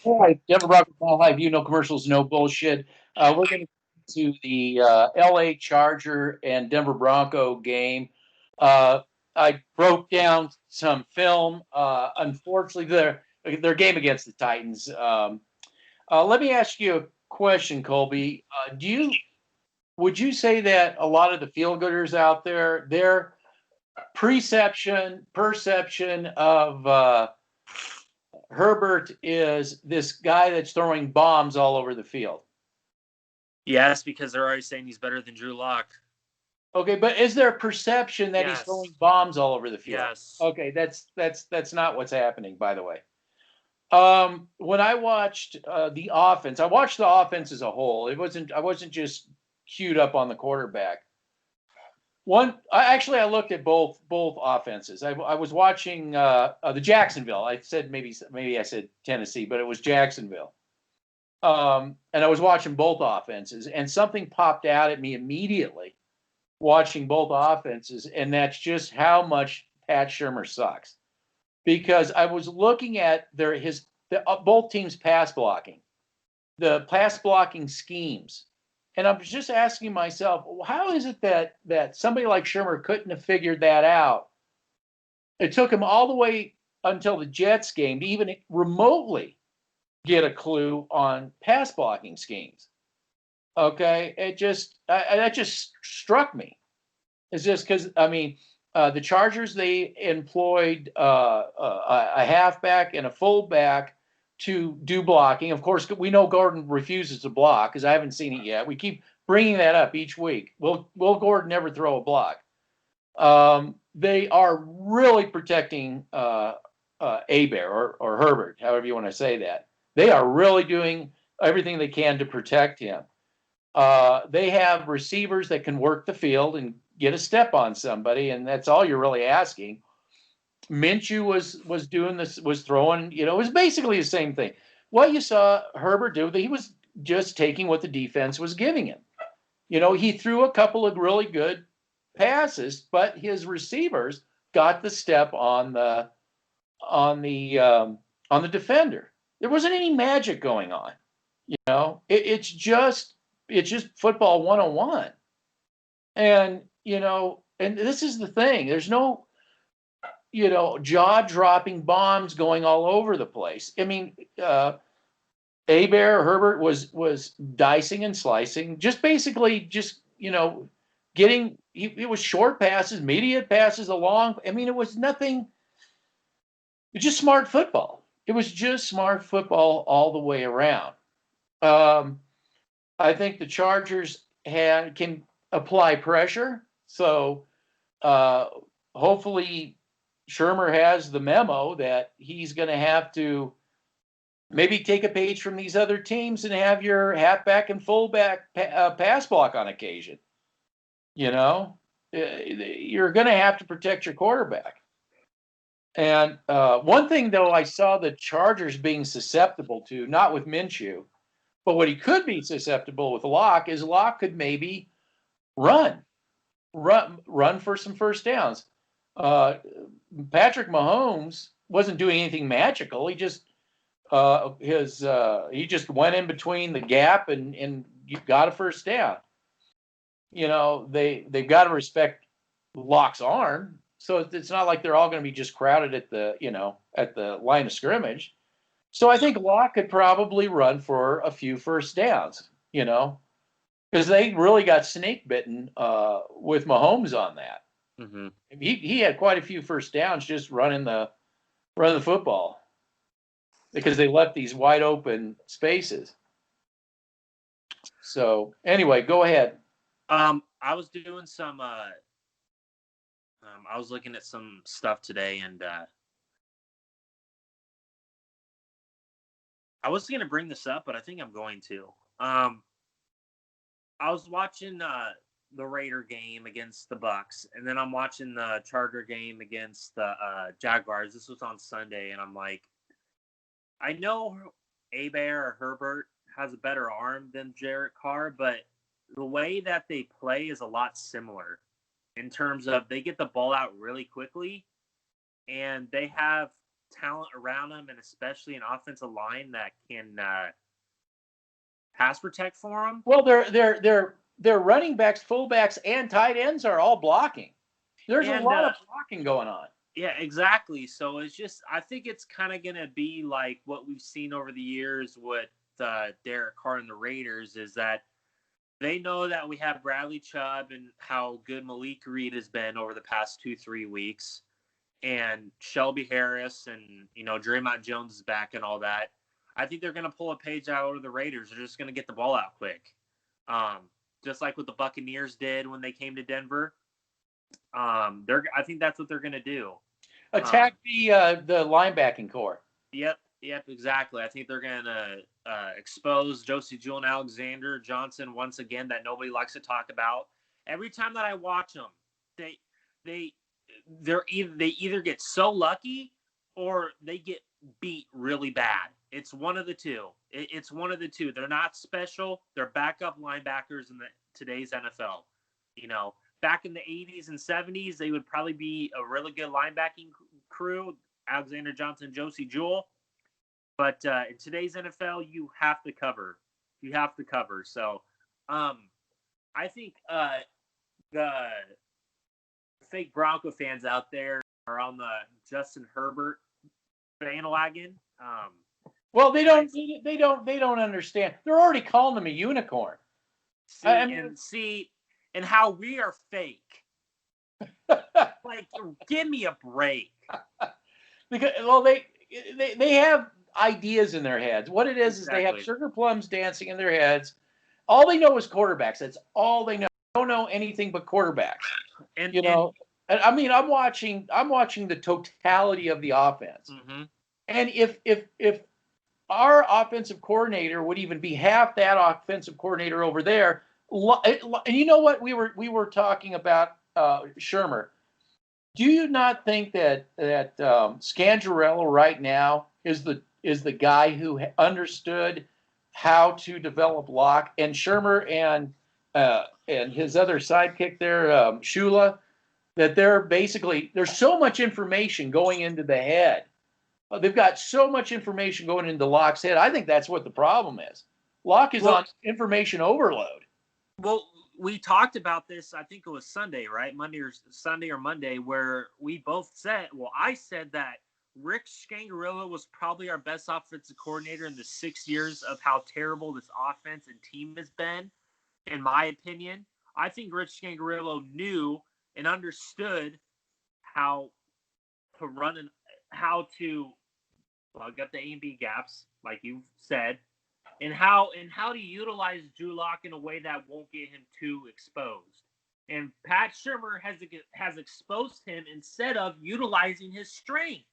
All right, Denver Broncos Mile High View, no commercials, no bullshit. We're going to the L.A. Charger and Denver Bronco game. I broke down some film. Unfortunately, their game against the Titans. Let me ask you a question, Colby. Would you say that a lot of the feel gooders out there, their perception of Hebert is this guy that's throwing bombs all over the field? Yes, because they're always saying he's better than Drew Lock. Okay, but is there a perception that he's throwing bombs all over the field? Yes. Okay, that's not what's happening, by the way. When I watched the offense, I watched the offense as a whole. I wasn't just queued up on the quarterback. I looked at both offenses. I was watching the Jacksonville. I said maybe I said Tennessee, but it was Jacksonville. And I was watching both offenses, and something popped out at me immediately watching both offenses, and that's just how much Pat Shurmur sucks. Because I was looking at both teams' pass blocking, the pass blocking schemes, and I was just asking myself, how is it that somebody like Shurmur couldn't have figured that out? It took him all the way until the Jets game to even remotely get a clue on pass blocking schemes. Okay, that just struck me. It's just because the Chargers, they employed a halfback and a fullback to do blocking. Of course, we know Gordon refuses to block because I haven't seen it yet. We keep bringing that up each week. Will Gordon never throw a block? They are really protecting Hebert or Hebert, however you want to say that. They are really doing everything they can to protect him. They have receivers that can work the field and get a step on somebody, and that's all you're really asking. Minshew was doing this, was throwing, it was basically the same thing. What you saw Herbert do, he was just taking what the defense was giving him. He threw a couple of really good passes, but his receivers got the step on the defender. There wasn't any magic going on. It's just football 101. And and this is the thing. There's no jaw-dropping bombs going all over the place. Hebert was dicing and slicing, just basically getting. It was short passes, immediate passes, along. It was nothing. It was just smart football. It was just smart football all the way around. I think the Chargers can apply pressure. So hopefully Shurmur has the memo that he's going to have to maybe take a page from these other teams and have your halfback and fullback pass block on occasion. You're going to have to protect your quarterback. And one thing, though, I saw the Chargers being susceptible to, not with Minshew, but what he could be susceptible with Locke is Locke could maybe run for some first downs. Patrick Mahomes wasn't doing anything magical. He just he just went in between the gap and got a first down. They've got to respect Locke's arm, so it's not like they're all going to be just crowded at the line of scrimmage. So I think Locke could probably run for a few first downs. Because they really got snake bitten with Mahomes on that. Mm-hmm. He had quite a few first downs just running the football because they left these wide open spaces. So anyway, go ahead. I was doing some. I was looking at some stuff today, and I wasn't going to bring this up, but I think I'm going to. I was watching the Raider game against the Bucks, and then I'm watching the Charger game against the Jaguars. This was on Sunday, and I'm like, I know Hebert or Hebert has a better arm than Jared Carr, but the way that they play is a lot similar in terms of they get the ball out really quickly, and they have talent around him, and especially an offensive line that can pass protect for him. Well, their running backs, fullbacks, and tight ends are all blocking. There's a lot of blocking going on. Yeah, exactly. So it's just, I think it's kind of going to be like what we've seen over the years with Derek Carr and the Raiders, is that they know that we have Bradley Chubb and how good Malik Reed has been over the past 2-3 weeks, and Shelby Harris and, Draymond Jones is back and all that. I think they're going to pull a page out of the Raiders. They're just going to get the ball out quick. Just like what the Buccaneers did when they came to Denver. I think that's what they're going to do. Attack the linebacking core. Yep, exactly. I think they're going to expose Josie Jewell and Alexander Johnson once again, that nobody likes to talk about. Every time that I watch them, they either get so lucky or they get beat really bad. It's one of the two. It's one of the two. They're not special. They're backup linebackers in today's NFL. Back in the 80s and 70s, they would probably be a really good linebacking crew, Alexander Johnson, Josie Jewell. But in today's NFL, you have to cover. So I think the fake Bronco fans out there are on the Justin Herbert bandwagon. Well, they don't understand. They're already calling him a unicorn. And how we are fake. Like, give me a break. Because they have ideas in their heads. What it is they have sugar plums dancing in their heads. All they know is quarterbacks. That's all they know. They don't know anything but quarterbacks. And I mean, I'm watching the totality of the offense. Mm-hmm. And if our offensive coordinator would even be half that offensive coordinator over there, and you know what, we were talking about Shurmur. Do you not think that Scangarello right now is the guy who understood how to develop Locke, and Shurmur and his other sidekick there, Shula, that there's so much information going into the head. They've got so much information going into Locke's head. I think that's what the problem is. Locke is on information overload. Well, we talked about this, I think it was Sunday, right? Sunday or Monday, where we both said, I said that Rick Scangarello was probably our best offensive coordinator in the 6 years of how terrible this offense and team has been, in my opinion. I think Rick Scangarello knew and understood how to run and how to plug up the A and B gaps, like you said, and how to utilize Drew Lock in a way that won't get him too exposed. And Pat Shurmur has exposed him instead of utilizing his strengths.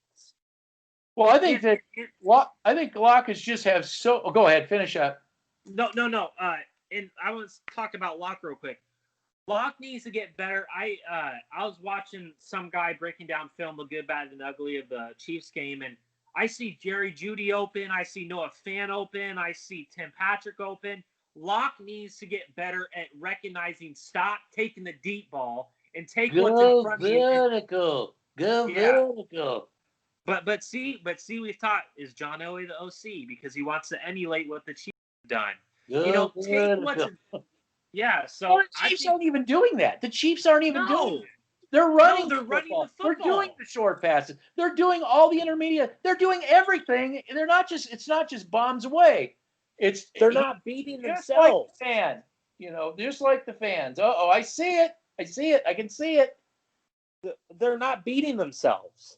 Well, I think Locke is just have so. Oh, go ahead, finish up. No. And I want to talk about Locke real quick. Locke needs to get better. I was watching some guy breaking down film, the good, bad, and ugly of the Chiefs game, and I see Jerry Jeudy open. I see Noah Fant open. I see Tim Patrick open. Locke needs to get better at recognizing, stop taking the deep ball and take what's in front of you. Go vertical. But see, we've taught is John Elway the OC because he wants to emulate what the Chiefs have done. Take what's yeah. So the Chiefs aren't even doing that. The Chiefs aren't even doing it. They're running the football. They're doing the short passes. They're doing all the intermediate. They're doing everything. It's not just bombs away. They're not beating themselves. Like the fan, just like the fans. I see it. I can see it. They're not beating themselves.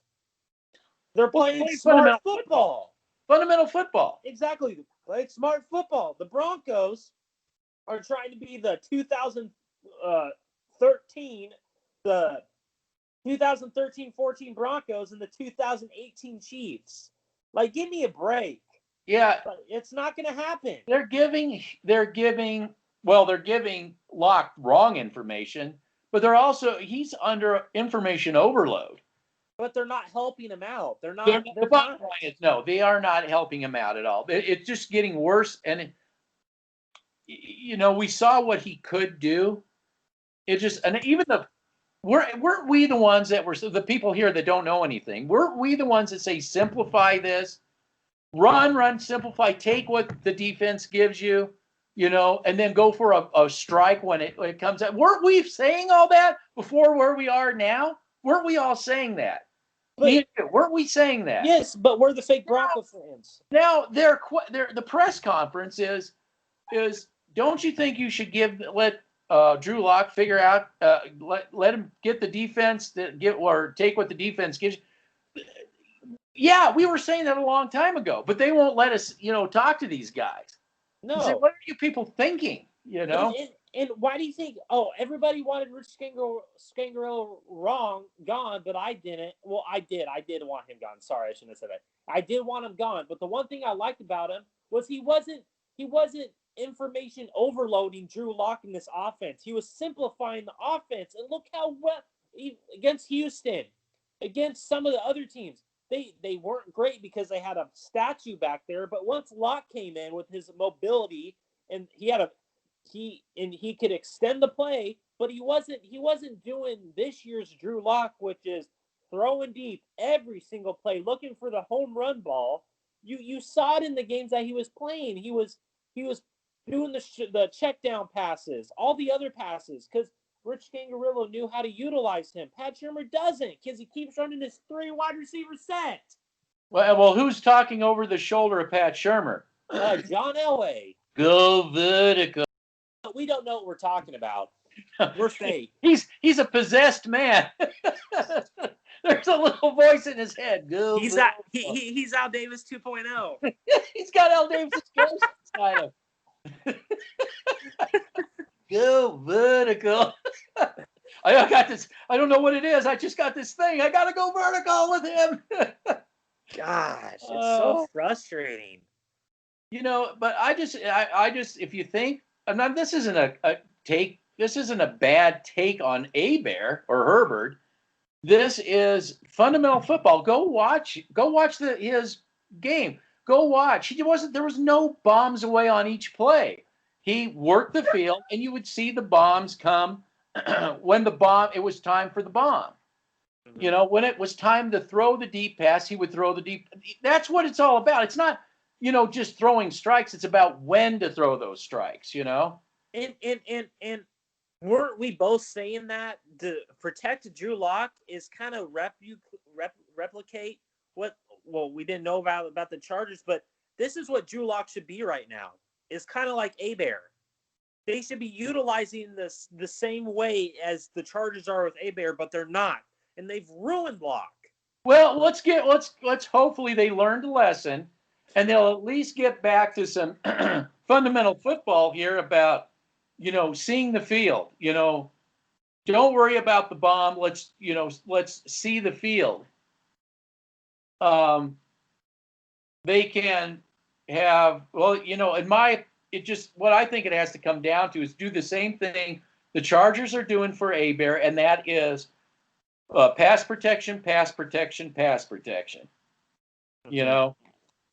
They're playing smart football. Fundamental football. Exactly. Playing smart football. The Broncos are trying to be the 2013-14 Broncos and the 2018 Chiefs. Like, give me a break. Yeah. It's not going to happen. They're giving Locke wrong information, but he's under information overload. But they're not helping him out. The bottom line is, no, they are not helping him out at all. It's just getting worse. And, we saw what he could do. And even weren't we the ones that were the people here that don't know anything? Weren't we the ones that say simplify this, run, simplify, take what the defense gives you, and then go for a strike when it comes out? Weren't we saying all that before where we are now? Weren't we all saying that? But, weren't we saying that? Yes, but we're the fake Bronco fans. Now the press conference is don't you think you should let Drew Lock figure out let him get the defense or take what the defense gives you? Yeah, we were saying that a long time ago, but they won't let us talk to these guys. No. Say, what are you people thinking? And why do you think? Oh, everybody wanted Rich Scangarello gone, but I didn't. Well, I did. I did want him gone. Sorry, I shouldn't have said that. I did want him gone, but the one thing I liked about him was he wasn't information overloading Drew Lock in this offense. He was simplifying the offense, and look how well against Houston, against some of the other teams. They weren't great because they had a statue back there, but once Lock came in with his mobility and he could extend the play, but he wasn't doing this year's Drew Lock, which is throwing deep every single play, looking for the home run ball. You saw it in the games that he was playing. He was doing the check down passes, all the other passes, because Rich Scangarello knew how to utilize him. Pat Shurmur doesn't, because he keeps running his 3 wide receiver set. Well, who's talking over the shoulder of Pat Shurmur? John Elway. Go vertical. We don't know what we're talking about. We're fake. He's a possessed man. There's a little voice in his head. He's Al Davis 2.0. He's got Al Davis' ghost inside him. Go vertical. I got this. I don't know what it is. I just got this thing. I got to go vertical with him. Gosh, it's so frustrating. But I just, if you think, this isn't a take. This isn't a bad take on Hebert or Herbert. This is fundamental football. Go watch his game. Go watch. There was no bombs away on each play. He worked the field, and you would see the bombs come when it was time for the bomb. Mm-hmm. When it was time to throw the deep pass, he would throw the deep. That's what it's all about. It's not, just throwing strikes. It's about when to throw those strikes, And weren't we both saying that to protect Drew Lock is kind of replicate what? Well, we didn't know about the Chargers, but this is what Drew Lock should be right now. It's kind of like Hebert. They should be utilizing this the same way as the Chargers are with Hebert, but they're not, and they've ruined Lock. Well, let's hopefully they learned a lesson, and they'll at least get back to some fundamental football here about seeing the field. Don't worry about the bomb. Let's see the field. They can have, what I think it has to come down to is do the same thing the Chargers are doing for Hebert, and that is pass protection, pass protection, pass protection.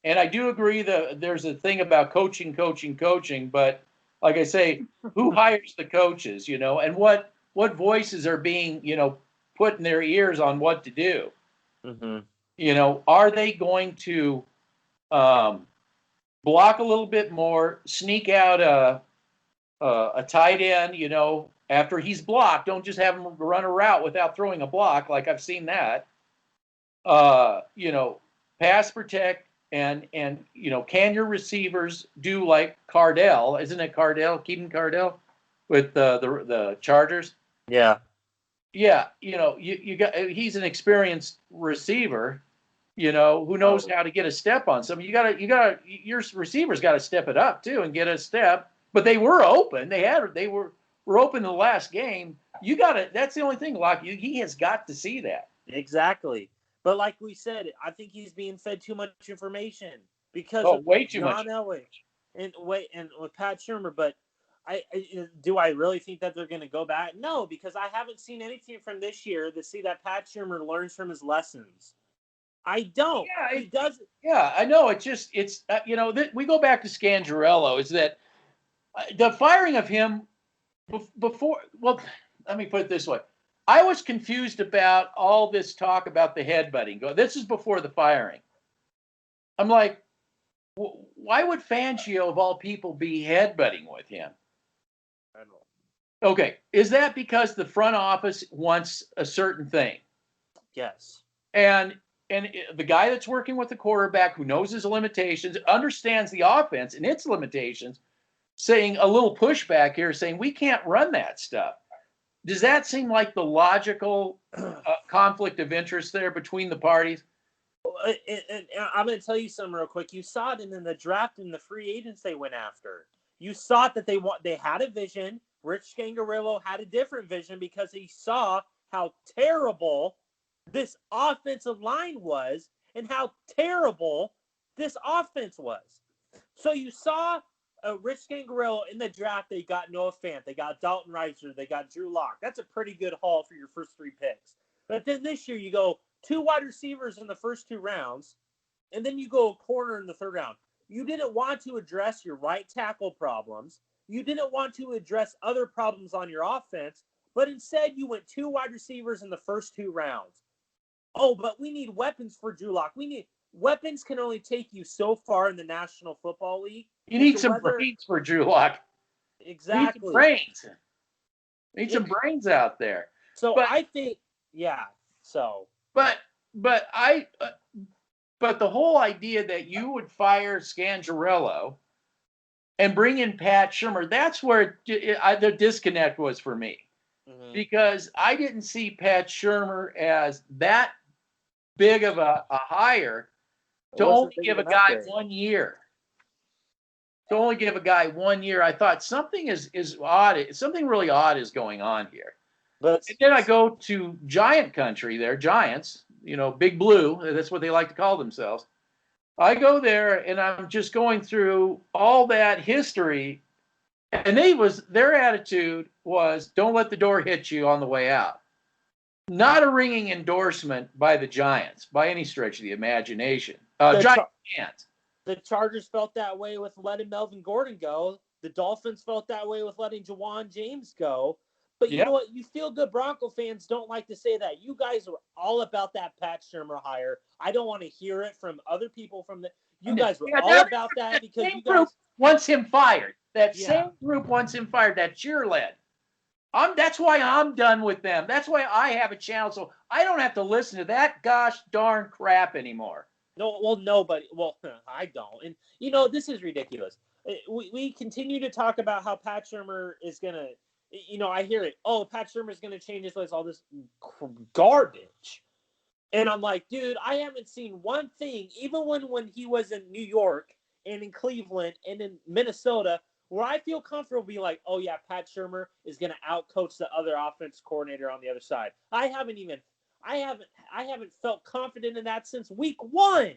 And I do agree that there's a thing about coaching, but like I say, who hires the coaches, and what voices are being, put in their ears on what to do? Mm-hmm. Are they going to block a little bit more, sneak out a tight end, after he's blocked? Don't just have him run a route without throwing a block, like I've seen that. Pass protect. And can your receivers do like Cardell? Isn't it Cardell, Keaton Cardell, with the Chargers? Yeah. Yeah, you got, he's an experienced receiver, who knows how to get a step on something. Your receivers got to step it up too and get a step. But they were open. They were open in the last game. That's the only thing, Locke. He has got to see that. Exactly. But like we said, I think he's being fed too much information because of way too John much Elway and with Pat Shurmur. But do I really think that they're going to go back? No, because I haven't seen anything from this year to see that Pat Shurmur learns from his lessons. I don't. Yeah, he doesn't. Yeah, I know. We go back to Scangarello. Is that the firing of him before? Well, let me put it this way. I was confused about all this talk about the headbutting. This is before the firing. I'm like, why would Fangio, of all people, be headbutting with him? I don't know. Okay, is that because the front office wants a certain thing? Yes. And the guy that's working with the quarterback, who knows his limitations, understands the offense and its limitations, saying a little pushback here, saying we can't run that stuff. Does that seem like the logical conflict of interest there between the parties? And I'm going to tell you something real quick. You saw it in the draft and the free agents they went after. You saw it that they had a vision. Rich Scangarello had a different vision because he saw how terrible this offensive line was and how terrible this offense was. So you saw Rich Scangarello in the draft. They got Noah Fant. They got Dalton Reiser. They got Drew Lock. That's a pretty good haul for your first 3 picks. But then this year you go 2 wide receivers in the first 2 rounds, and then you go a corner in the 3rd round. You didn't want to address your right tackle problems. You didn't want to address other problems on your offense, but instead you went 2 wide receivers in the first 2 rounds. Oh, but we need weapons for Drew Lock. Weapons can only take you so far in the National Football League. You need some brains for Drew Lock. Exactly. You need some brains. You need some brains out there. So I think, yeah. So. But the whole idea that you would fire Scangarello and bring in Pat Shurmur, that's where the disconnect was for me. Mm-hmm. Because I didn't see Pat Shurmur as that big of a hire to only give a guy 1 year. To only give a guy 1 year, I thought something is odd. Something really odd is going on here. But and then I go to Giant country there, Giants, Big Blue. That's what they like to call themselves. I go there and I'm just going through all that history. And their attitude was, don't let the door hit you on the way out. Not a ringing endorsement by the Giants, by any stretch of the imagination. Giant fans. The Chargers felt that way with letting Melvin Gordon go. The Dolphins felt that way with letting Jawan James go. But you know what? You feel good Bronco fans don't like to say that. You guys were all about that Pat Shurmur hire. I don't want to hear it from other people you guys were all about that because you guys wants him fired. That same group wants him fired. That's your led. That's why I'm done with them. That's why I have a channel, so I don't have to listen to that gosh darn crap anymore. No, well, nobody. Well, I don't. And this is ridiculous. We continue to talk about how Pat Shurmur is gonna. I hear it. Oh, Pat Shurmur is gonna change his ways. All this garbage. And I'm like, dude, I haven't seen one thing, even when he was in New York and in Cleveland and in Minnesota, where I feel comfortable being like, oh yeah, Pat Shurmur is going to outcoach the other offense coordinator on the other side. I haven't felt confident in that since week 1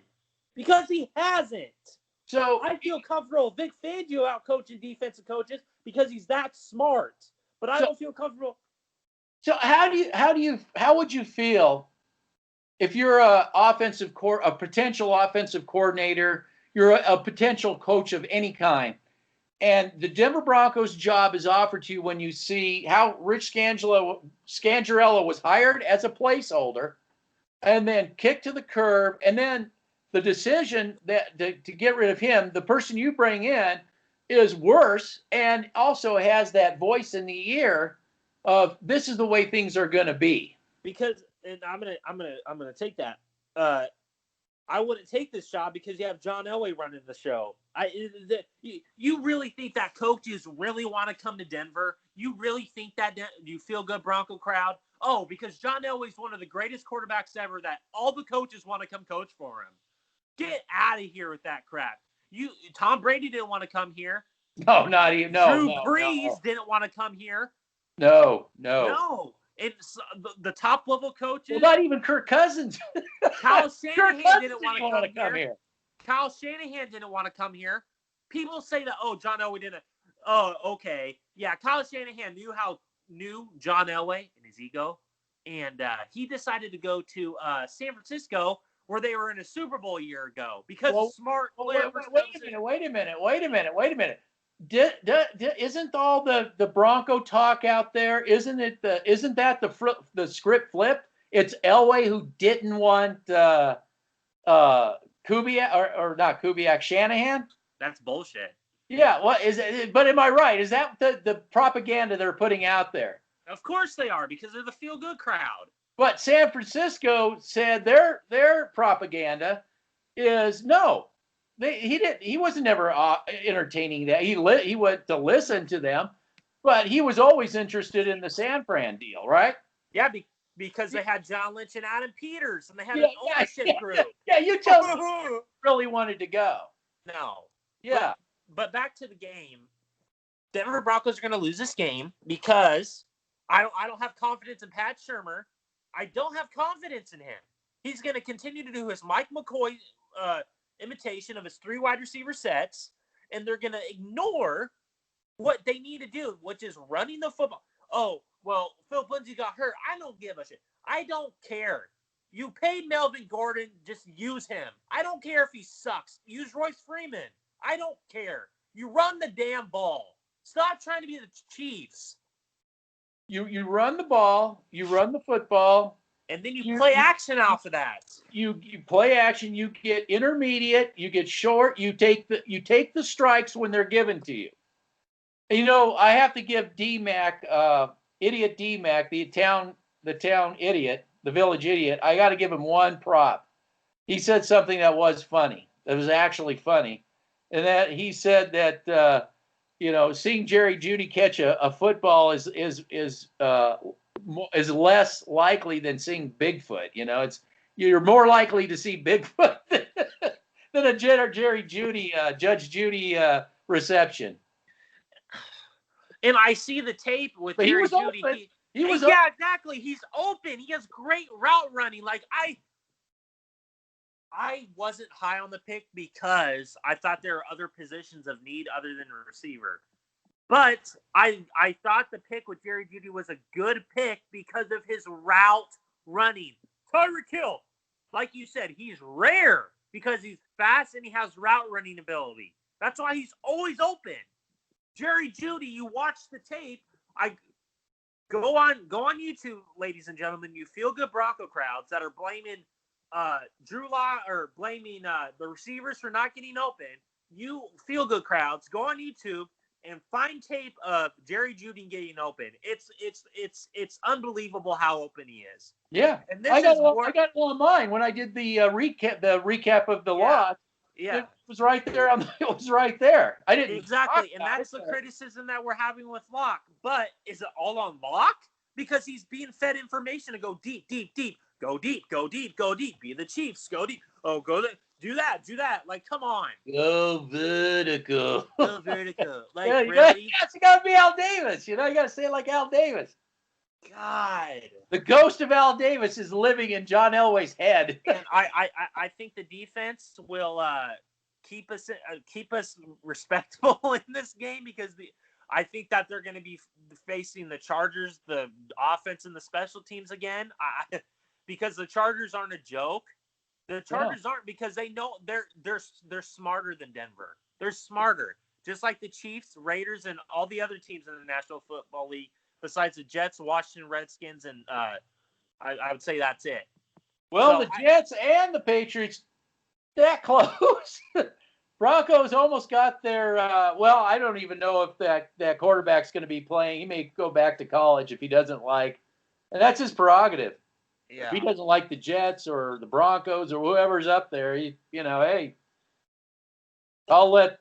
because he hasn't. So I feel comfortable Vic Fangio outcoaching defensive coaches because he's that smart, but I don't feel comfortable. So how would you feel if you're a potential offensive coordinator, you're a potential coach of any kind, and the Denver Broncos job is offered to you when you see how Rich Scangarello was hired as a placeholder and then kicked to the curb, and then the decision to get rid of him, the person you bring in is worse and also has that voice in the ear of this is the way things are going to be. Because and I'm gonna take that. I wouldn't take this job because you have John Elway running the show. You really think that coaches really want to come to Denver? You really think that you feel good Bronco crowd? Oh, because John Elway's one of the greatest quarterbacks ever that all the coaches want to come coach for him. Get out of here with that crap. Tom Brady didn't want to come here. No, not even. No, Drew Brees didn't want to come here. No. It's the top level coaches. Well, not even Kirk Cousins. Kyle Shanahan didn't want to come here. Kyle Shanahan didn't want to come here. People say that, oh, John Elway didn't. Oh, okay. Yeah, Kyle Shanahan knew John Elway and his ego. And he decided to go to San Francisco where they were in a Super Bowl a year ago because smart players. Wait a minute. isn't all the Bronco talk out there? Isn't that the script flipped? It's Elway who didn't want Kubiak or not Kubiak, Shanahan. That's bullshit. Yeah, what is it? But am I right? Is that the propaganda they're putting out there? Of course they are, because they're the feel-good crowd. But San Francisco said their propaganda is no. He wasn't never entertaining that. He went to listen to them, but he was always interested in the San Fran deal, right? Yeah, because they had John Lynch and Adam Peters, and they had an ownership group. Yeah, you tell me he really wanted to go. No. Yeah. But back to the game. Denver Broncos are going to lose this game because I don't have confidence in Pat Shurmur. I don't have confidence in him. He's going to continue to do his Mike McCoy imitation of his 3 wide receiver sets, and they're going to ignore what they need to do, which is running the football. Oh, well, Phil Lindsay got hurt. I don't give a shit. I don't care. You paid Melvin Gordon, just use him. I don't care if he sucks. Use Royce Freeman. I don't care. You run the damn ball. Stop trying to be the Chiefs. You run the ball, you run the football, and then you play action off of that. You play action, you get intermediate, you get short, you take the strikes when they're given to you. You know, I have to give D-Mac, idiot D-Mac, the town idiot, the village idiot, I got to give him one prop. He said something that was funny. That was actually funny. And that he said that seeing Jerry Jeudy catch a football is less likely than seeing Bigfoot. You know, you're more likely to see Bigfoot than a Jerry Jeudy, Judge Judy reception. And I see the tape with Jerry Jeudy. Yeah, exactly. He's open. He has great route running. Like I wasn't high on the pick because I thought there were other positions of need other than a receiver. But I thought the pick with Jerry Jeudy was a good pick because of his route running. Tyreek Hill, like you said, he's rare because he's fast and he has route running ability. That's why he's always open. Jerry Jeudy, you watch the tape. I go on YouTube, ladies and gentlemen. You feel good Bronco crowds that are blaming Drew Law or blaming the receivers for not getting open. You feel good crowds, go on YouTube and find tape of Jerry Jeudy getting open. It's unbelievable how open he is. Yeah, and this I got it on mine when I did the recap of the loss. Yeah, it was right there. It was right there. I didn't exactly, and that's the criticism that we're having with Locke. But is it all on Locke? Because he's being fed information to go deep, deep, deep. Go deep, go deep, go deep. Be the Chiefs. Go deep. Oh, do that. Like, come on. Go vertical. Go vertical. Like, yeah, really? Yes, you got to be Al Davis. You know, you got to say it like Al Davis. God. The ghost of Al Davis is living in John Elway's head. And I think the defense will keep us respectable in this game because I think that they're going to be facing the Chargers, the offense and the special teams again. Because the Chargers aren't a joke. The Chargers aren't because they know they're smarter than Denver. They're smarter. Just like the Chiefs, Raiders, and all the other teams in the National Football League, besides the Jets, Washington Redskins, and I would say that's it. Well, so the Jets and the Patriots, that close. Broncos almost got their I don't even know if that quarterback's going to be playing. He may go back to college if he doesn't like. And that's his prerogative. Yeah. If he doesn't like the Jets or the Broncos or whoever's up there, hey, I'll let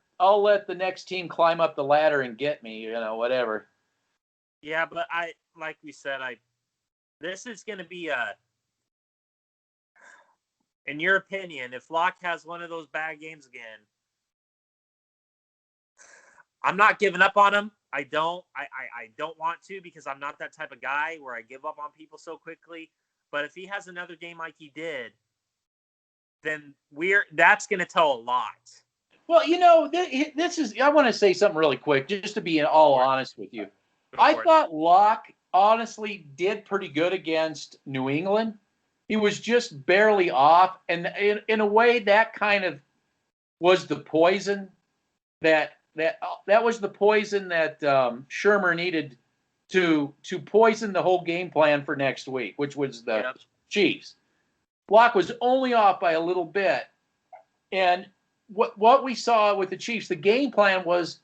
the next team climb up the ladder and get me, whatever. Yeah, but like we said, this is going to be in your opinion, if Locke has one of those bad games again, I'm not giving up on him. I don't want to because I'm not that type of guy where I give up on people so quickly. But if he has another game like he did, then that's going to tell a lot. Well, this is. I want to say something really quick, just to be all honest with you. I thought Locke honestly did pretty good against New England. He was just barely off, and in a way, that kind of was the poison that that was the poison that Shurmur needed to poison the whole game plan for next week, which was the Chiefs. Locke was only off by a little bit, and what we saw with the Chiefs, the game plan was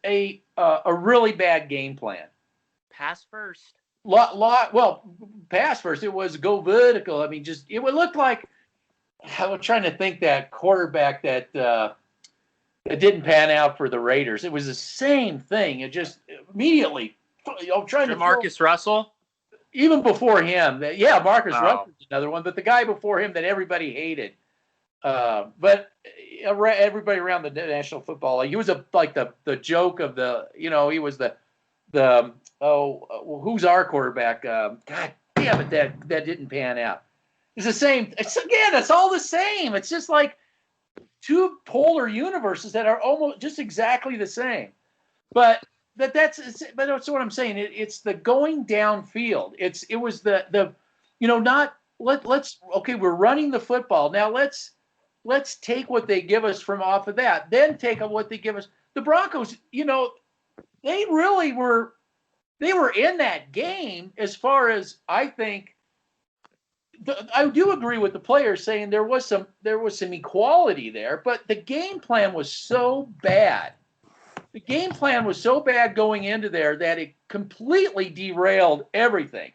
a really bad game plan. Pass first. Pass first. It was go vertical. I mean, just it would look like I was trying to think that quarterback that didn't pan out for the Raiders. It was the same thing. It just immediately trying to Marcus Russell. Even before him, Marcus Russell is another one, but the guy before him that everybody hated. But everybody around the National Football League, he was the joke of the, he was who's our quarterback? God damn it, that didn't pan out. It's the same. It's all the same. It's just like two polar universes that are almost just exactly the same. But that's what I'm saying. It's the going downfield. It was we're running the football. Now let's take what they give us from off of that. Then take what they give us. The Broncos, they really were in that game as far as I think. I do agree with the players saying there was some equality there, but the game plan was so bad. The game plan was so bad going into there that it completely derailed everything,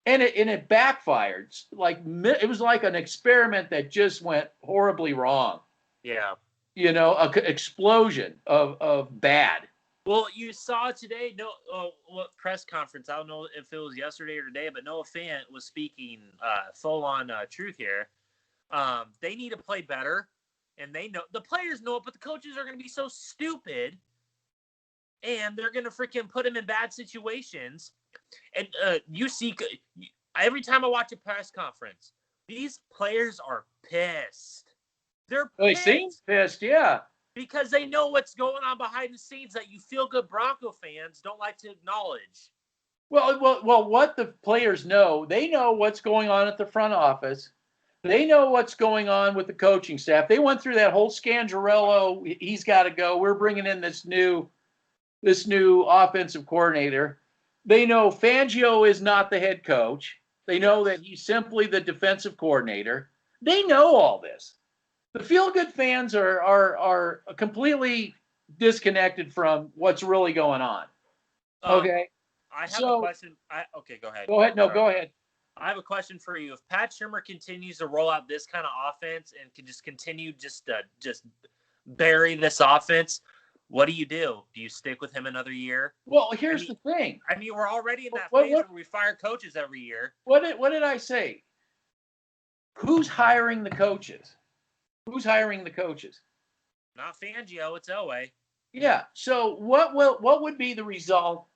and it backfired. It was like an experiment that just went horribly wrong. Yeah, an explosion of bad. Well, you saw today, what press conference? I don't know if it was yesterday or today, but Noah Fant was speaking full on truth here. They need to play better, and the players know it, but the coaches are going to be so stupid, and they're going to freaking put them in bad situations. And you see, every time I watch a press conference, these players are pissed. They're pissed. They seem pissed, yeah. Because they know what's going on behind the scenes that you feel good Bronco fans don't like to acknowledge. Well, what the players know, they know what's going on at the front office. They know what's going on with the coaching staff. They went through that whole Scangarello, he's got to go. We're bringing in this new offensive coordinator. They know Fangio is not the head coach. They know that he's simply the defensive coordinator. They know all this. The feel-good fans are completely disconnected from what's really going on. Okay? I have a question. Okay, go ahead. Go ahead. No, go ahead. I have a question for you. If Pat Shurmur continues to roll out this kind of offense and can just continue just bury this offense, what do you do? Do you stick with him another year? Well, here's the thing. I mean, we're already in that phase where we fire coaches every year. What did I say? Who's hiring the coaches? Who's hiring the coaches? Not Fangio, it's Elway. Yeah. So what would be the result?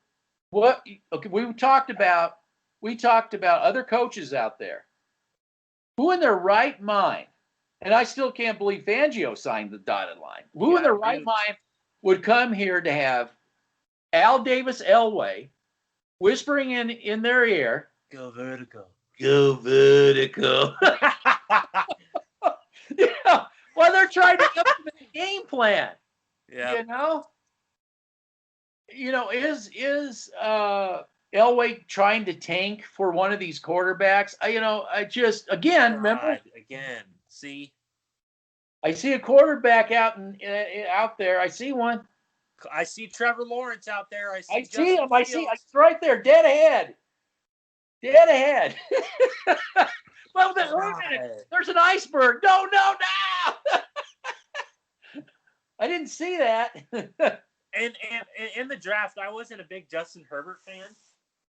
We talked about other coaches out there. Who in their right mind, and I still can't believe Fangio signed the dotted line. Who in their right mind would come here to have Al Davis Elway whispering in their ear, "Go vertical. Go vertical." Yeah, well, they're trying to implement a game plan. Yeah, is Elway trying to tank for one of these quarterbacks? Remember again. See, I see a quarterback out there. I see one. I see Trevor Lawrence out there. I see him. I see. It's right there, dead ahead. Dead ahead. Well, wait a minute. There's an iceberg. No. I didn't see that. And in the draft, I wasn't a big Justin Herbert fan,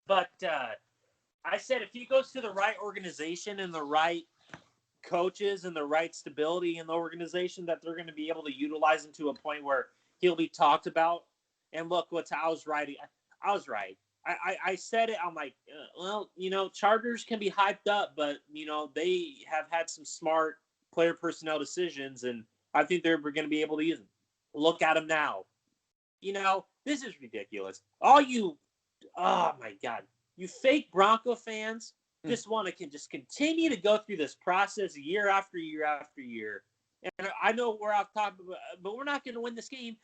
but I said if he goes to the right organization and the right coaches and the right stability in the organization, that they're going to be able to utilize him to a point where he'll be talked about. And look, I was right. I said it. I'm like, Chargers can be hyped up, but, they have had some smart player personnel decisions, and I think they're going to be able to use them. Look at them now. This is ridiculous. Oh my God. You fake Bronco fans just want to just continue to go through this process year after year after year. and I know we're off topic, but we're not going to win this game.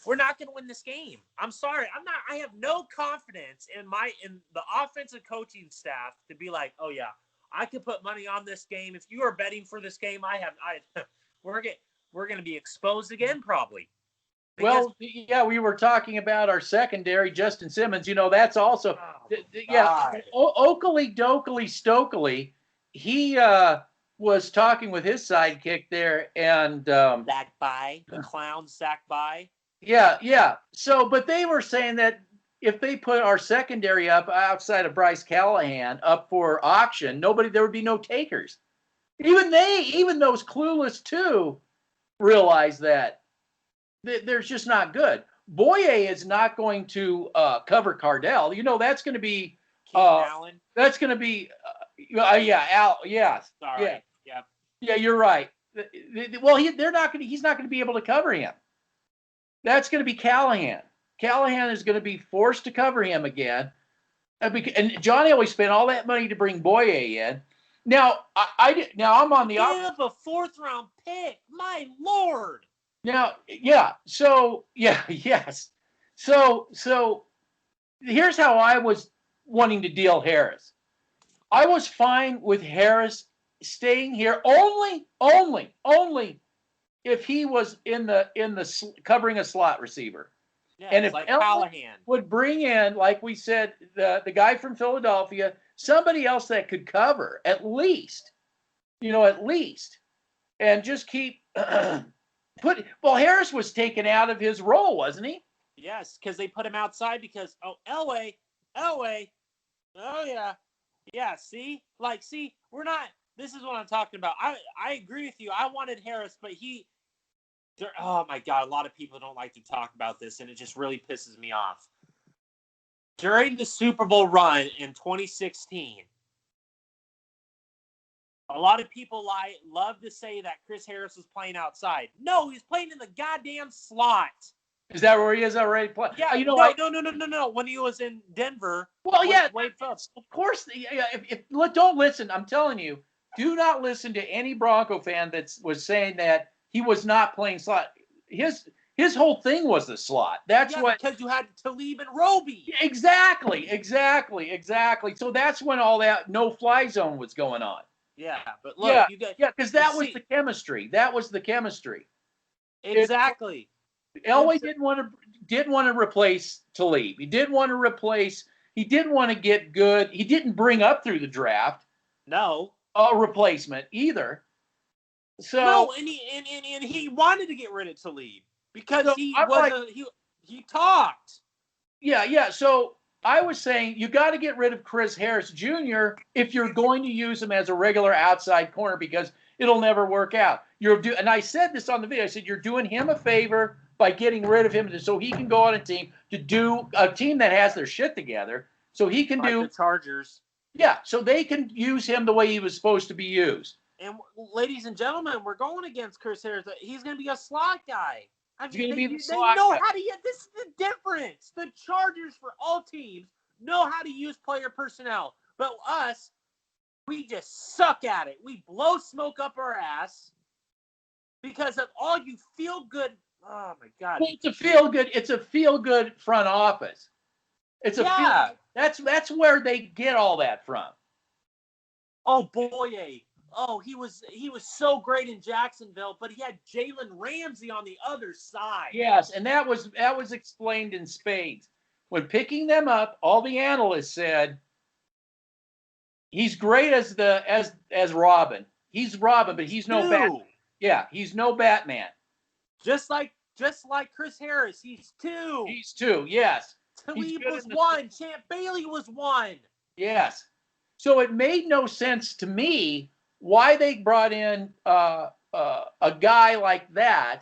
We're not going to win this game. I'm sorry. I have no confidence in the offensive coaching staff to be like, oh yeah, I could put money on this game. If you are betting for this game, we're going to be exposed again probably. Well, yeah, we were talking about our secondary, Justin Simmons. That's also, Oakley Dokley Stokely. He was talking with his sidekick there, and Zach By, the clown Zach By. Yeah. So, but they were saying that if they put our secondary up outside of Bryce Callahan up for auction, there would be no takers. Even those clueless two realize that they're just not good. Boye is not going to cover Cardell. That's going to be Allen. That's going to be Al. Yeah. Sorry. Yeah, you're right. Well, he's not going to be able to cover him. That's going to be Callahan. Callahan is going to be forced to cover him again. And Johnny always spent all that money to bring Boye in. Now I'm on the give up a 4th round pick. My Lord. Now, yeah. So, yes. So here's how I was wanting to deal Harris. I was fine with Harris staying here only if he was in the covering a slot receiver. Yeah, and if like Elway Callahan would bring in, like we said, the guy from Philadelphia, somebody else that could cover at least, and just keep Harris was taken out of his role, wasn't he? Yes, because they put him outside because Elway, oh yeah, see, we're not. This is what I'm talking about. I agree with you. I wanted Harris, but oh my God, a lot of people don't like to talk about this, and it just really pisses me off. During the Super Bowl run in 2016, a lot of people love to say that Chris Harris was playing outside. No, he's playing in the goddamn slot. Is that where he is already playing? Yeah, no. When he was in Denver. Well, yeah, of course. Yeah, don't listen. I'm telling you, do not listen to any Bronco fan that was saying that he was not playing slot. His whole thing was the slot. That's because you had Talib and Roby. Exactly. So that's when all that no-fly zone was going on. Yeah, but look, because that was the chemistry. That was the chemistry. Exactly. Elway didn't want to replace Talib. He didn't want to get good. He didn't bring up through the draft. No. A replacement either. So no, and he wanted to get rid of Talib because he talked. Yeah. So I was saying you got to get rid of Chris Harris Jr. if you're going to use him as a regular outside corner because it'll never work out. And I said this on the video. I said you're doing him a favor by getting rid of him so he can go on a team that has their shit together, so he can do the Chargers. Yeah, so they can use him the way he was supposed to be used. And ladies and gentlemen, we're going against Chris Harris. He's going to be a slot guy. They know how to. This is the difference. The Chargers, for all teams, know how to use player personnel, but us, we just suck at it. We blow smoke up our ass because of all you feel good. Oh my God! Well, it's a feel good front office. That's where they get all that from. Oh boy, he was so great in Jacksonville, but he had Jalen Ramsey on the other side. Yes, and that was explained in spades. When picking them up, all the analysts said he's great as Robin. He's Robin, but he's no Batman. Yeah, he's no Batman. Just like Chris Harris, he's 2. He's 2, yes. Talib was 1. Champ Bailey was 1. Yes. So it made no sense to me why they brought in a guy like that.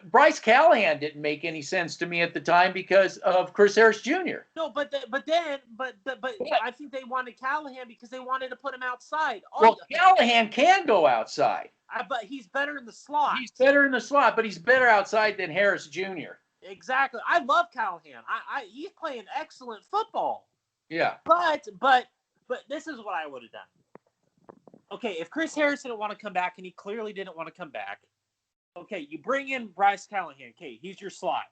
Bryce Callahan didn't make any sense to me at the time because of Chris Harris Jr. No, but I think they wanted Callahan because they wanted to put him outside. Callahan can go outside. But he's better in the slot. He's better in the slot, but he's better outside than Harris Jr. Exactly. I love Callahan. He's playing excellent football. Yeah. But this is what I would have done. okay, if Chris Harris didn't want to come back, and he clearly didn't want to come back, okay, you bring in Bryce Callahan. Okay, he's your slot.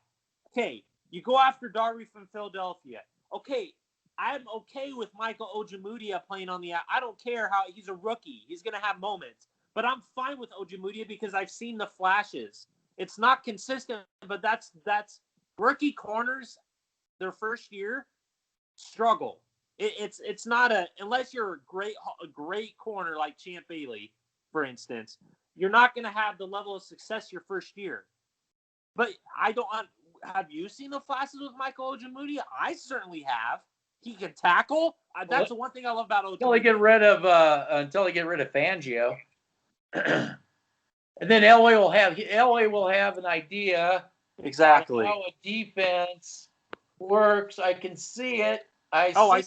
Okay, you go after Darby from Philadelphia. Okay, I'm okay with Michael Ojemudia playing on the – I don't care how – he's a rookie. He's going to have moments. But I'm fine with Ojemudia because I've seen the flashes. It's not consistent, but that's rookie corners, their first year, struggle. It's not a – unless you're a great corner like Champ Bailey, for instance, you're not going to have the level of success your first year. But I don't – have you seen the flashes with Michael Ojemudia? I certainly have. He can tackle. That's the one thing I love about Ojemudia. Until they get rid of Fangio. And then Elway will have an idea exactly how a defense works. I can see it. I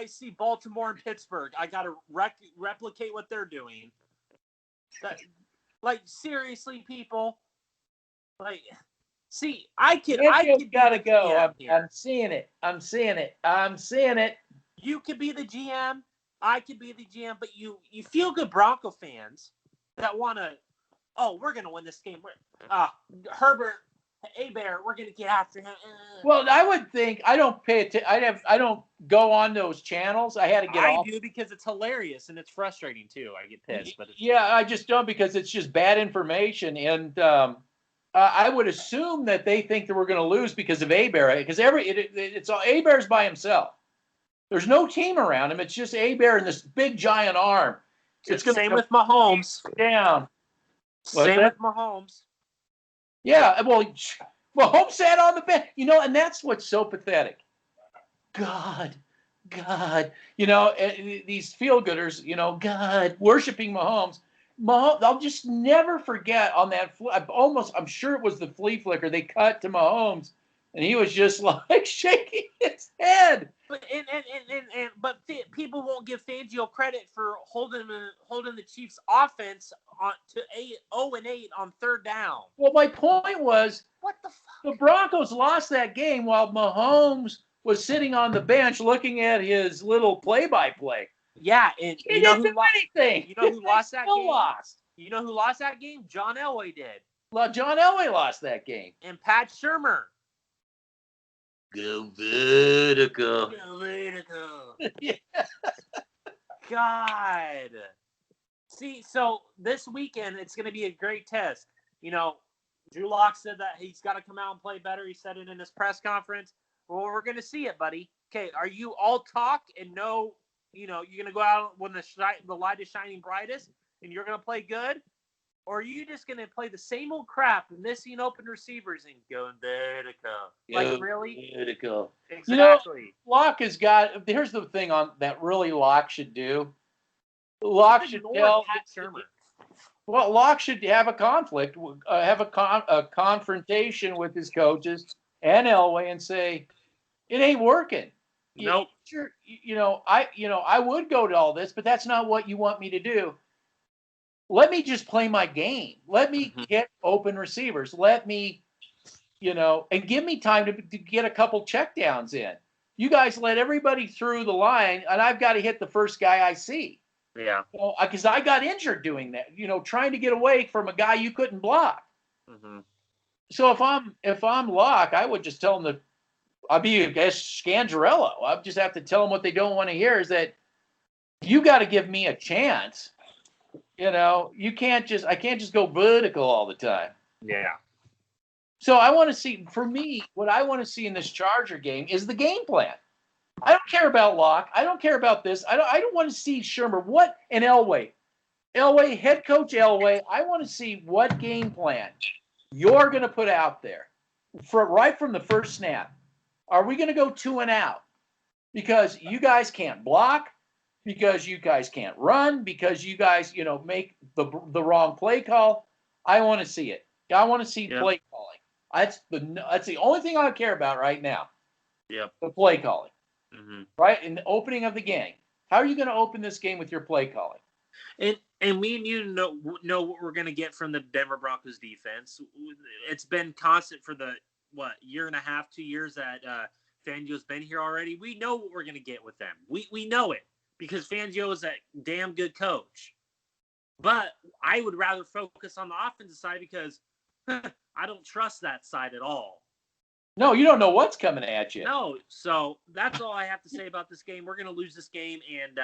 see Baltimore and Pittsburgh. I got to replicate what they're doing. Seriously, people. See, I could gotta go. I'm seeing it. You could be the GM. I could be the GM, but you feel good Bronco fans that want to. Oh, we're gonna win this game. Hebert, Hebert, we're gonna get after him. Well, I would think I don't pay attention. I don't go on those channels. I had to get off. I do because it's hilarious and it's frustrating too. I get pissed, but I just don't because it's just bad information and. I would assume that they think that we're going to lose because of Hebert, because it's all Hebert's by himself. There's no team around him. It's just Hebert and this big giant arm. It's same with Mahomes. Down. Same with Mahomes. Yeah, well, Mahomes sat on the bench, and that's what's so pathetic. God, these feel-gooders, God, worshiping Mahomes. I'll just never forget on that. I'm sure it was the flea flicker they cut to Mahomes, and he was just like shaking his head. But people won't give Fangio credit for holding the Chiefs' offense to 0-8 on third down. Well, my point was, what the fuck? The Broncos lost that game while Mahomes was sitting on the bench looking at his little play-by-play. Yeah, and he didn't do anything. You know who lost that game? Lost. You know who lost that game? John Elway did. Well, John Elway lost that game. And Pat Shurmur. Go vertical. Yeah. God. See, so this weekend it's going to be a great test. Drew Lock said that he's got to come out and play better. He said it in his press conference. Well, we're going to see it, buddy. Okay, are you all talk and no? You're going to go out when the light is shining brightest and you're going to play good? Or are you just going to play the same old crap and missing open receivers and going vertical? Really? Vertical. Exactly. Locke has got – here's the thing on that really Locke should do. Locke should tell – Pat Shurmur. Well, Locke should have a conflict, have a confrontation with his coaches and Elway and say, it ain't working. Nope. Sure, I would go to all this, but that's not what you want me to do. Let me just play my game. Let me get open receivers. Let me, and give me time to get a couple checkdowns in. You guys let everybody through the line, and I've got to hit the first guy I see. Yeah. Because I got injured doing that. Trying to get away from a guy you couldn't block. Mm-hmm. So if I'm Locke, I would just tell him that. I'll be, I guess, Scangarello. I'll just have to tell them what they don't want to hear is that you got to give me a chance. I can't just go vertical all the time. Yeah. So I want to see, for me, what I want to see in this Charger game is the game plan. I don't care about Locke. I don't care about this. I don't want to see Shurmur. And Elway, head coach Elway, I want to see what game plan you're going to put out there right from the first snap. Are we going to go 2 and out? Because you guys can't block, because you guys can't run, because you guys, make the wrong play call. I want to see it. I want to see play calling. That's the only thing I care about right now. Yep. The play calling. Mm-hmm. Right? In the opening of the game. How are you going to open this game with your play calling? And me and you know what we're going to get from the Denver Broncos defense. It's been constant for the year and a half, 2 years that Fangio's been here already. We know what we're going to get with them. We know it. because Fangio is a damn good coach. But I would rather focus on the offensive side because I don't trust that side at all. No, you don't know what's coming at you. No, so that's all I have to say about this game. We're going to lose this game, and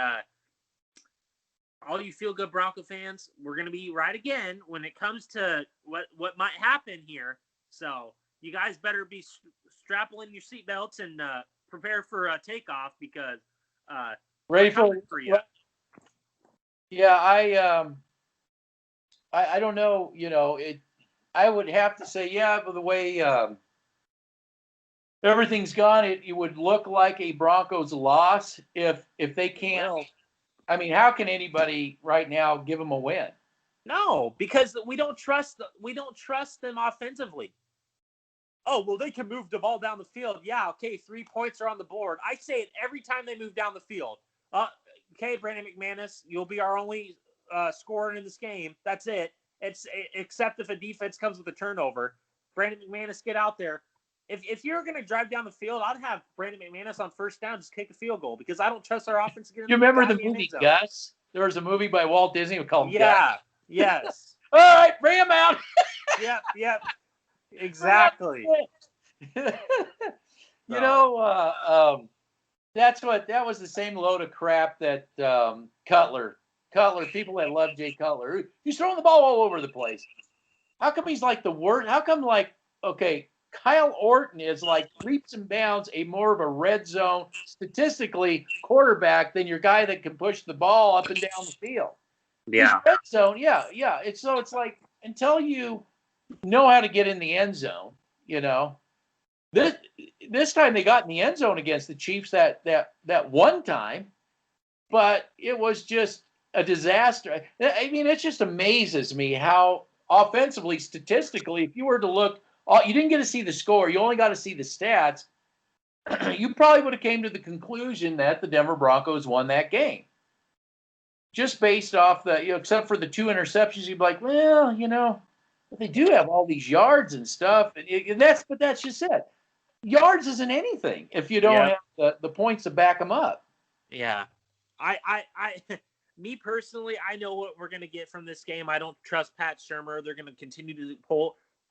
all you feel-good Bronco fans, we're going to be right again when it comes to what might happen here. So you guys better be strapping in your seatbelts and prepare for a takeoff because Ready for you. Yeah, I don't know. I would have to say, yeah, but the way everything's gone, it would look like a Broncos loss if they can't. Well, I mean, how can anybody right now give them a win? no, because we don't trust them offensively. Oh, well, they can move the ball down the field. Yeah, okay, 3 points are on the board. I say it every time they move down the field. Okay, Brandon McManus, you'll be our only scorer in this game. That's it. Except if a defense comes with a turnover. Brandon McManus, get out there. If you're going to drive down the field, I'd have Brandon McManus on first down just kick a field goal because I don't trust our offense. You remember the movie Gus? There was a movie by Walt Disney called Gus. Yeah, yes. All right, bring him out. Yep. Exactly. That was the same load of crap that Cutler, people that love Jay Cutler, he's throwing the ball all over the place. How come he's like the worst? How come Kyle Orton is like leaps and bounds more of a red zone statistically quarterback than your guy that can push the ball up and down the field. Yeah. Red zone, yeah. It's like until you know how to get in the end zone, This time they got in the end zone against the Chiefs that one time, but it was just a disaster. I mean, it just amazes me how offensively, statistically, if you were to look, you didn't get to see the score, you only got to see the stats, you probably would have came to the conclusion that the Denver Broncos won that game. Just based off except for the 2 interceptions, you'd be like, well, but they do have all these yards and stuff, and that's just it. Yards isn't anything if you don't have the points to back them up. Yeah. Me personally, I know what we're going to get from this game. I don't trust Pat Shurmur. They're going to continue to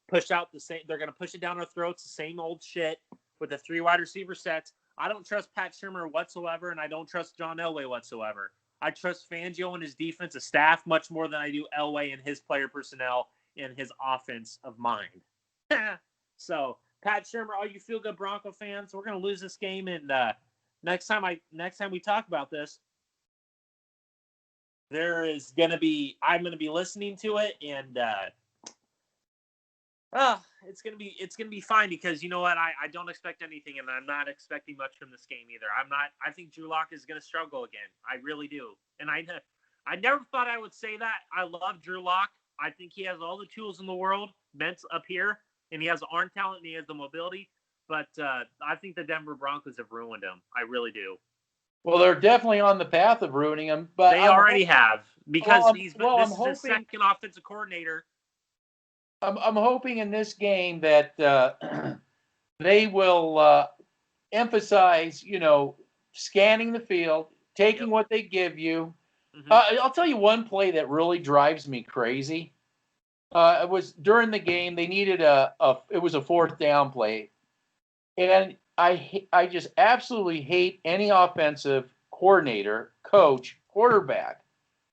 push out the same. They're going to push it down our throats, the same old shit with the 3 wide receiver sets. I don't trust Pat Shurmur whatsoever, and I don't trust John Elway whatsoever. I trust Fangio and his defensive staff much more than I do Elway and his player personnel and his offense of mind. So, Pat Shurmur, all you feel-good Bronco fans, we're going to lose this game, and next time we talk about this, I'm going to be listening to it, and it's going to be fine because you know what? I don't expect anything, and I'm not expecting much from this game either. I think Drew Lock is going to struggle again. I really do. And I never thought I would say that. I love Drew Lock. I think he has all the tools in the world bent up here, and he has the arm talent, and he has the mobility. But I think the Denver Broncos have ruined him. I really do. Well, they're definitely on the path of ruining him. But they already have because this is the second offensive coordinator. I'm hoping in this game that they will emphasize, scanning the field, taking what they give you. Mm-hmm. I'll tell you one play that really drives me crazy. It was during the game. They needed it was a 4th down play, and I just absolutely hate any offensive coordinator, coach, quarterback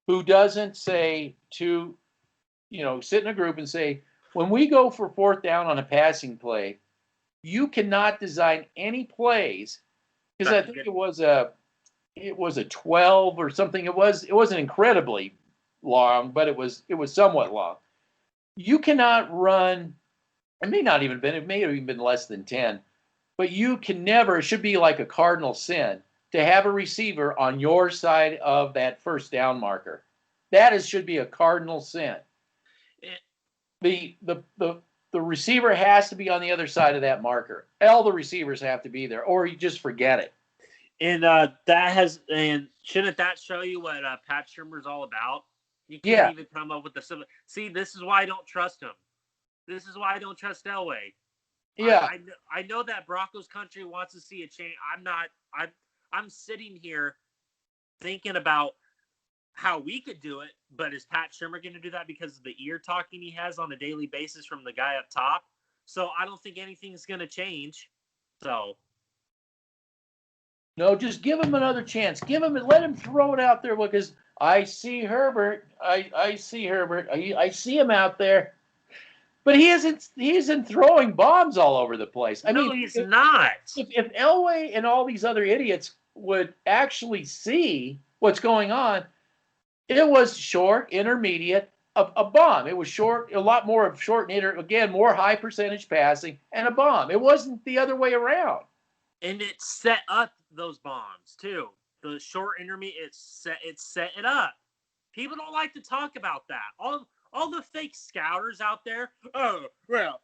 who doesn't say to, sit in a group and say, when we go for 4th down on a passing play, you cannot design any plays because I think it was a 12 or something. It wasn't incredibly long, but it was somewhat long. You cannot run. It may have even been less than 10, but you can never. It should be like a cardinal sin to have a receiver on your side of that 1st down marker. That should be a cardinal sin. The receiver has to be on the other side of that marker. All the receivers have to be there, or you just forget it. And shouldn't that show you what Pat Shurmur's all about? You can't even come up with the see. This is why I don't trust him. This is why I don't trust Elway. Yeah, I know that Broncos country wants to see a change. I'm sitting here thinking about how we could do it, but is Pat Shurmur going to do that because of the ear talking he has on a daily basis from the guy up top? So I don't think anything's going to change. So No, just give him another chance. Let him throw it out there because I see Herbert. I see Herbert. I see him out there. But he isn't throwing bombs all over the place. I mean, he's not. If Elway and all these other idiots would actually see what's going on, it was short, intermediate, a bomb. It was short, a lot more of short and again, more high percentage passing and a bomb. It wasn't the other way around. And it set up those bombs too. The short intermediate, it set it up. People don't like to talk about that. All the fake scouters out there. Oh well,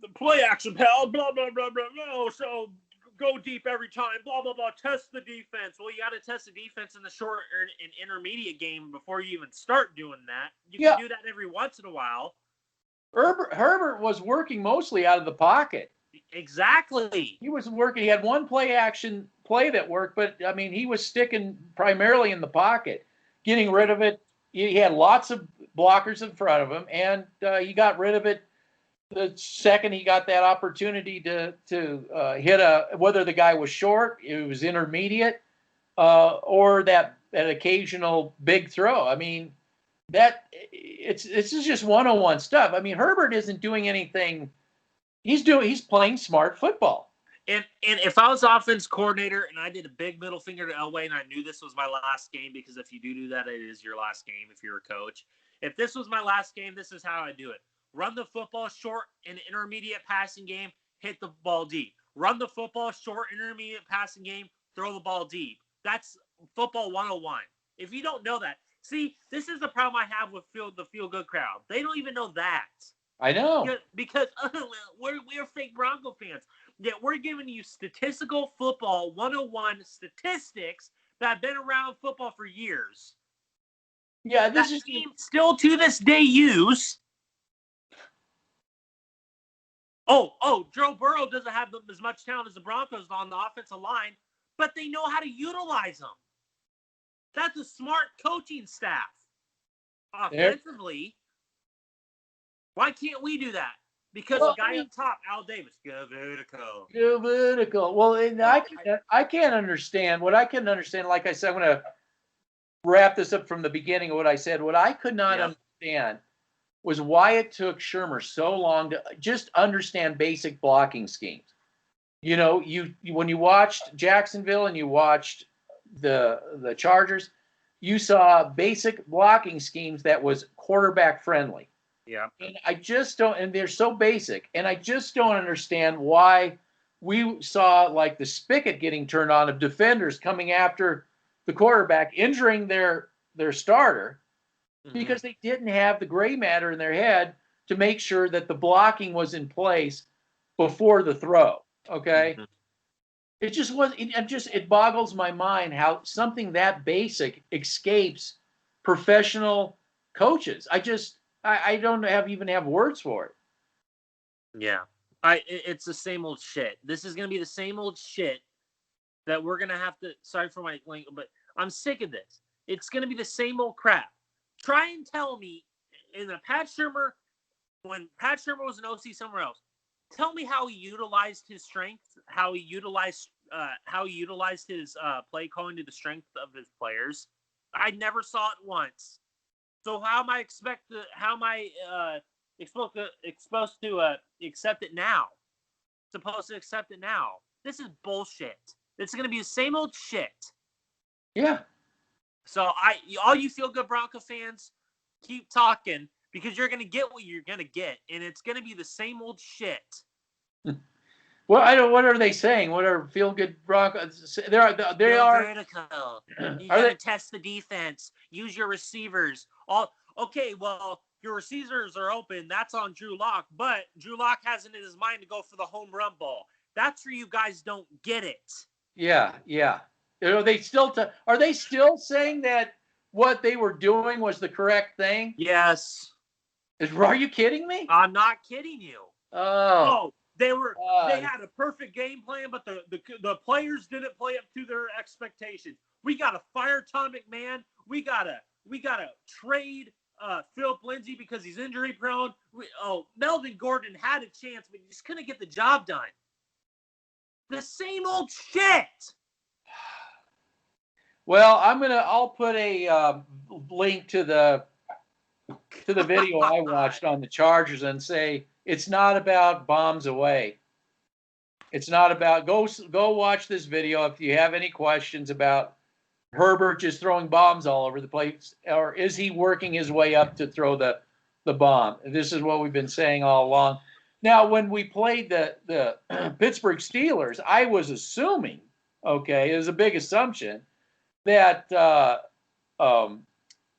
the play action pal. Blah blah blah blah. Oh, so go deep every time. Blah blah blah. Test the defense. Well, you got to test the defense in the short and intermediate game before you even start doing that. You can do that every once in a while. Herbert was working mostly out of the pocket. Exactly. He was working. He had one play that worked, but I mean, he was sticking primarily in the pocket, getting rid of it. He had lots of blockers in front of him, and he got rid of it the second he got that opportunity to hit whether the guy was short, it was intermediate, or that occasional big throw. I mean, this is just one-on-one stuff. I mean, Herbert isn't doing anything. He's playing smart football. And if I was offense coordinator and I did a big middle finger to Elway and I knew this was my last game, because if you do that, it is your last game if you're a coach. If this was my last game, this is how I do it. Run the football short and intermediate passing game, hit the ball deep. Run the football short, intermediate passing game, throw the ball deep. That's football 101. If you don't know that, see, this is the problem I have with the feel-good crowd. They don't even know that. I know. Because we're fake Bronco fans. Yet we're giving you statistical football 101 statistics that have been around football for years. Yeah, this is team still to this day use. Joe Burrow doesn't have as much talent as the Broncos on the offensive line, but they know how to utilize them. That's a smart coaching staff. Offensively, why can't we do that? Because the guy up top, Al Davis, go vertical. Well, I can't understand. What I can understand, like I said, I'm going to wrap this up from the beginning of what I said. What I could not understand was why it took Shurmur so long to just understand basic blocking schemes. You know, when you watched Jacksonville and you watched the Chargers, you saw basic blocking schemes that was quarterback friendly. Yeah. And I just don't, and they're so basic, and I just don't understand why we saw like the spigot getting turned on of defenders coming after the quarterback, injuring their starter, because they didn't have the gray matter in their head to make sure that the blocking was in place before the throw. Okay. Mm-hmm. It just was, it boggles my mind how something that basic escapes professional coaches. I don't even have words for it. Yeah. It's the same old shit. This is going to be the same old shit that we're going to have to, sorry for my language, but I'm sick of this. It's going to be the same old crap. Try and tell me when Pat Shurmur was an OC somewhere else, tell me how he utilized his strength, how he utilized his play calling to the strength of his players. I never saw it once. So how am I supposed to accept it now? Supposed to accept it now? This is bullshit. It's going to be the same old shit. Yeah. So all you feel good Bronco fans, keep talking, because you're going to get what you're going to get, and it's going to be the same old shit. Well, what are they saying? What are feel good Broncos? They are vertical. You got to test the defense. Use your receivers. Your receivers are open. That's on Drew Lock, but Drew Lock has it in his mind to go for the home run ball. That's where you guys don't get it. Yeah. Are they still saying that what they were doing was the correct thing? Yes. Are you kidding me? I'm not kidding you. Oh. They had a perfect game plan, but the players didn't play up to their expectations. We got to fire Tom McMahon. We gotta trade Philip Lindsay because he's injury prone. Melvin Gordon had a chance, but he just couldn't get the job done. The same old shit. Well, I'll put a link to the video I watched on the Chargers and say it's not about bombs away. It's not about go watch this video if you have any questions about Hebert just throwing bombs all over the place, or is he working his way up to throw the bomb? This is what we've been saying all along. Now, when we played the Pittsburgh Steelers, I was assuming, okay, it was a big assumption that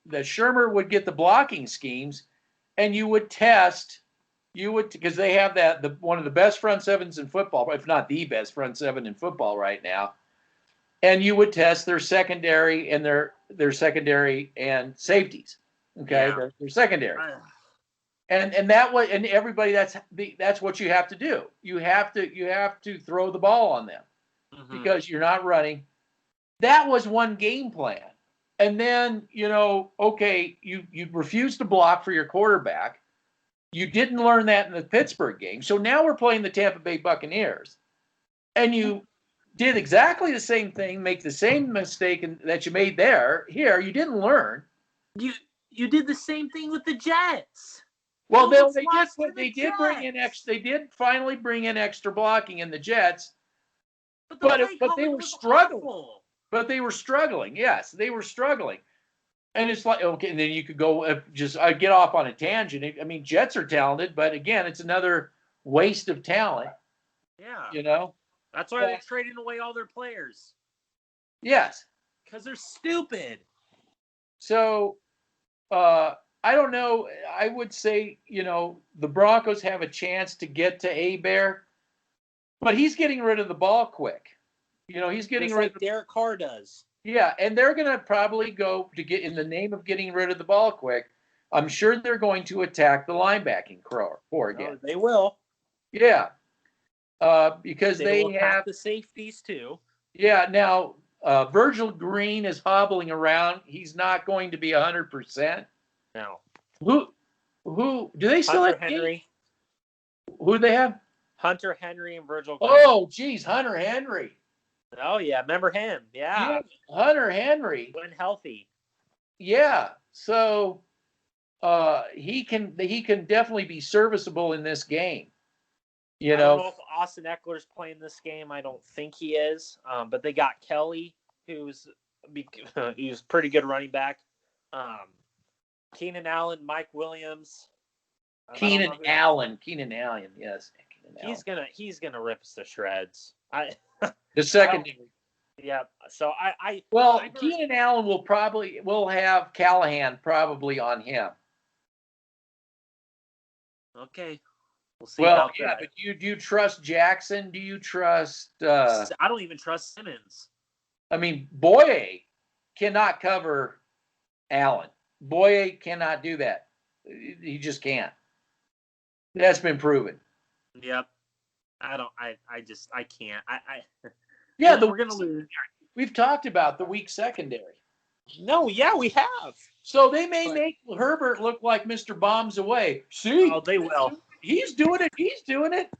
that Shurmur would get the blocking schemes, and you would test, because they have one of the best front sevens in football, if not the best front seven in football right now, and you would test their secondary and their secondary and safeties, okay, Yeah. their secondary, and everybody that's what you have to do. You have to throw the ball on them because you're not running. That was one game plan. And then, okay, you refused to block for your quarterback. You didn't learn that in the Pittsburgh game. So now we're playing the Tampa Bay Buccaneers. And you did exactly the same thing, make the same mistake that you made there. Here, you didn't learn. You did the same thing with the Jets. Well, they did finally bring in extra blocking in the Jets. But they were struggling. Awful. But they were struggling. Yes, they were struggling. And it's like, okay, and then you could go get off on a tangent. I mean, Jets are talented, but again, it's another waste of talent. Yeah. That's why they're trading away all their players. Yes. Because they're stupid. So, I don't know. I would say, the Broncos have a chance to get to Hebert, but he's getting rid of the ball quick. He's getting rid of Derek Carr does. Yeah, and they're going to probably go to get in the name of getting rid of the ball quick. I'm sure they're going to attack the linebacking core again. They will. Yeah, because they will have the safeties too. Yeah. Now, Virgil Green is hobbling around. He's not going to be 100%. No. Who do they still Hunter have? Henry. Who do they have? Hunter Henry and Virgil Green. Oh, geez, Hunter Henry. Oh yeah, remember him? Yeah, Hunter Henry when healthy. Yeah, so he can definitely be serviceable in this game. I don't know if Austin Eckler's playing this game. I don't think he is. But they got Kelly, who's pretty good running back. Keenan Allen, Mike Williams. Keenan Allen, yes. He's gonna rip us to shreds. The secondary. Yeah. So Keenan Allen will have Callahan probably on him. Okay. We'll see about that. But do you trust Jackson? Do you trust I don't even trust Simmons. I mean, Boye cannot cover Allen. Boye cannot do that. He just can't. That's been proven. Yep. I can't. Yeah, we're gonna lose. We've talked about the weak secondary. No, yeah, we have. So they may make Hebert look like Mr. Bombs Away. See? Oh, they will. He's doing it.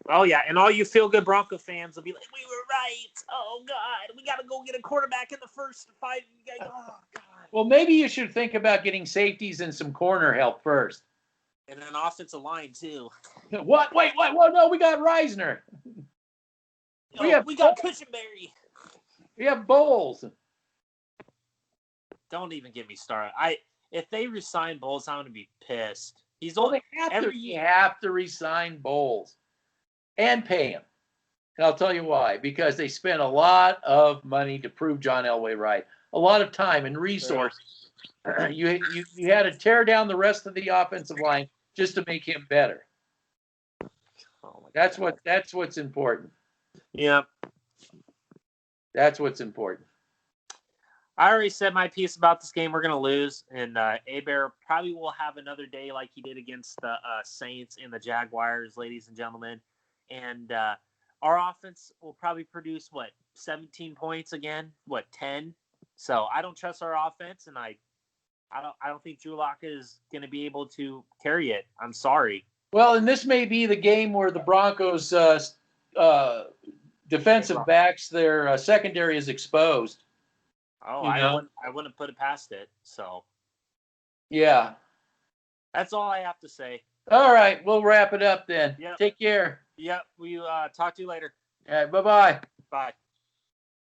Oh yeah, and all you feel good Bronco fans will be like, "We were right. Oh God, we got to go get a quarterback in the first 5." Oh God. Well, maybe you should think about getting safeties and some corner help first. And an offensive line too. What? Wait, what? No, we got Reisner. We got Cushenberry. We have Bowles. Don't even get me started. If they resign Bowles, I'm gonna be pissed. He's they have to resign Bowles and pay him. And I'll tell you why. Because they spent a lot of money to prove John Elway right. A lot of time and resources. You had to tear down the rest of the offensive line just to make him better. Oh my God. That's what's important. Yeah. That's what's important. I already said my piece about this game. We're going to lose, and Hebert probably will have another day like he did against the Saints and the Jaguars, ladies and gentlemen. And our offense will probably produce, 17 points again. 10? So I don't trust our offense, and I don't think Drew Lock is going to be able to carry it. I'm sorry. Well, and this may be the game where the Broncos defensive backs, their secondary is exposed. Oh, You know? I wouldn't put it past it. So Yeah. that's all I have to say. All right, we'll wrap it up then. Yep. Take care. Yep. We talk to you later. All right, bye-bye. Bye.